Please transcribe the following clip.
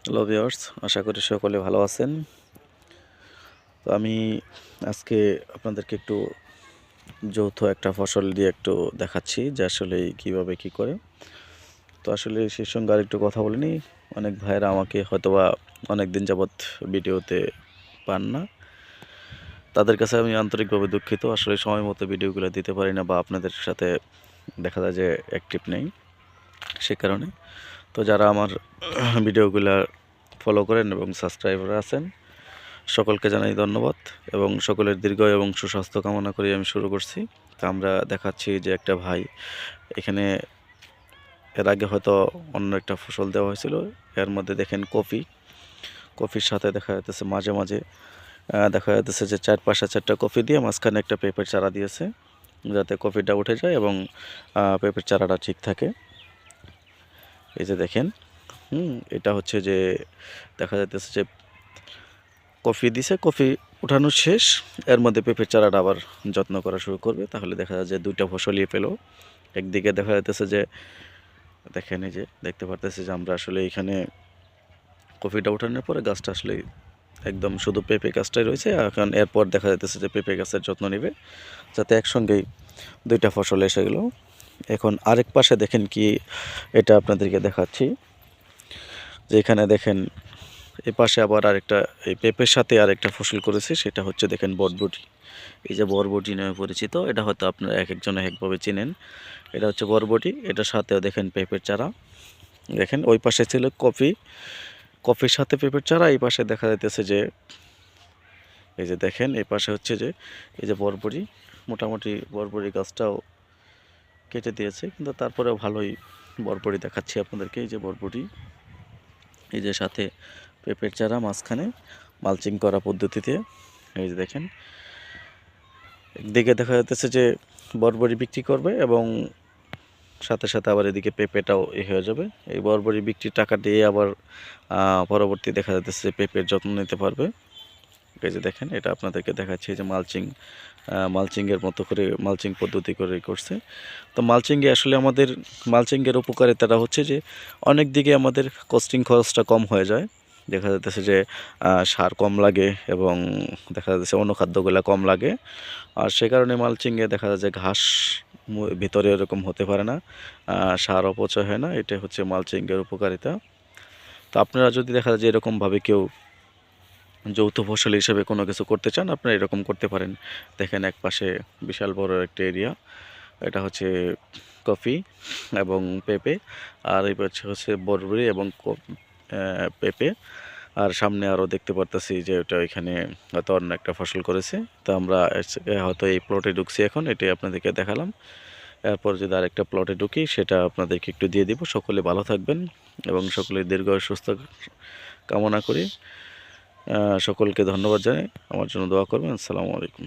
Hello viewers, আশা করি সকলে ভালো আছেন। তো আমি আজকে আপনাদেরকে একটু যৌথ একটা ফসল দিয়ে একটু দেখাচ্ছি যে আসলে কিভাবে কি করে। তো আসলে সেই সঙ্গে আরেকটু কথা বলে নিই। অনেক ভাইয়েরা আমাকে হয়তোবা অনেক দিন যাবৎ ভিডিওতে পান না। তাদের কাছে আমি আন্তরিকভাবে দুঃখিত। আসলে সময় মতো ভিডিওগুলো দিতে পারি না বা আপনাদের সাথে দেখা যায় যে অ্যাক্টিভ নেই, সে কারণে। তো যারা আমার ভিডিওগুলা ফলো করেন এবং সাবস্ক্রাইবার আছেন, সকলকে জানাই ধন্যবাদ এবং সকলের দীর্ঘ এবং সুস্বাস্থ্য কামনা করে আমি শুরু করছি। তা আমরা দেখাচ্ছি যে একটা ভাই এখানে এর আগে হয়তো অন্য একটা ফসল দেওয়া হয়েছিল। এর মধ্যে দেখেন কফির সাথে দেখা যাচ্ছে মাঝে মাঝে দেখা যাচ্ছে যে 4-5টা কফি দিয়ে মাঝখানে একটা পেঁপের চারা দিয়েছে, যাতে কফিটা উঠে যায় এবং পেঁপের চারাটা ঠিক থাকে। এই যে দেখেন, এটা হচ্ছে যে দেখা যাচ্ছে যে কফি দিছে, কফি উঠানো শেষ, এর মধ্যে পেঁপের চারাটা আবার যত্ন করা শুরু করবে। তাহলে দেখা যায় যে 2টা ফসলই পেলো। একদিকে দেখা যাইতেছে যে দেখেন, এই যে দেখতে পারতেছি যে আমরা আসলে এখানে কফিটা উঠানোর পরে গাছটা আসলে একদম শুধু পেঁপে গাছটাই রয়েছে। এখন এরপর দেখা যাইতেছে যে পেঁপে গাছের যত্ন নেবে, যাতে একসঙ্গেই 2টা ফসল এসে গেল। এখন আরেক পাশে দেখেন কি, এটা আপনাদেরকে দেখাচ্ছি যে এখানে দেখেন এই পাশে আবার আরেকটা, এই পেঁপের সাথে আরেকটা ফসল করেছে, সেটা হচ্ছে দেখেন বরবটি। এই যে বরবটি নামে পরিচিত, এটা হয়তো আপনারা এক একজন এক একভাবে চেনেন। এটা হচ্ছে বরবটি, এটার সাথেও দেখেন পেঁপের চারা। দেখেন ওই পাশে ছিল কফির সাথে পেঁপের চারা, এই পাশে দেখা যাইতেছে যে এই যে দেখেন এই পাশে হচ্ছে যে এই যে বরবটি। মোটামুটি বরবটি গাছটাও কেটে দিয়েছে, কিন্তু তারপরেও ভালোই বরবটি দেখাচ্ছি আপনাদেরকে। এই যে বরবটি, এই যে সাথে পেঁপের চারা মাঝখানে মালচিং করা পদ্ধতিতে। এই যে দেখেন, একদিকে দেখা যাচ্ছে যে বরবটি বিক্রি করবে এবং সাথে সাথে আবার এদিকে পেঁপেটাও হয়ে যাবে। এই বরবটি বিক্রির টাকা দিয়ে আবার পরবর্তী দেখা যাচ্ছে যে পেঁপের যত্ন নিতে পারবে। এই যে দেখেন, এটা আপনাদেরকে দেখাচ্ছি যে মালচিংয়ের মতো করে মালচিং পদ্ধতি করে করছে। তো মালচিংয়ে আসলে আমাদের মালচিংয়ের উপকারিতাটা হচ্ছে যে অনেক দিকে আমাদের কস্টিং খরচটা কম হয়ে যায়। দেখা যাচ্ছে যে সার কম লাগে এবং দেখা যাচ্ছে অনুখাদ্যগুলো কম লাগে। আর সে কারণে মালচিংয়ে দেখা যায় যে ঘাস ভিতরে এরকম হতে পারে না, সার অপচয় হয় না। এটা হচ্ছে মালচিংয়ের উপকারিতা। তো আপনারা যদি দেখা যায় যে এরকমভাবে কেউ যৌথ ফসল হিসেবে কোনো কিছু করতে চান, আপনারা এরকম করতে পারেন। দেখেন এক পাশে বিশাল বড় একটা এরিয়া, এটা হচ্ছে কফি এবং পেঁপে, আর এই পাশে হচ্ছে বরবরি এবং পেঁপে। আর সামনে আরও দেখতে পারতেছি যে ওটা এখানে হয়তো অন্য একটা ফসল করেছে। তো আমরা হয়তো এই প্লটে ঢুকছি এখন, এটাই আপনাদেরকে দেখালাম। এরপর যদি আরেকটা প্লটে ঢুকি, সেটা আপনাদেরকে একটু দিয়ে দিব। সকলে ভালো থাকবেন এবং সকলে দীর্ঘ সুস্থ কামনা করি। সকলকে ধন্যবাদ জানাই, আমার জন্য দোয়া করবেন। আসসালামু আলাইকুম।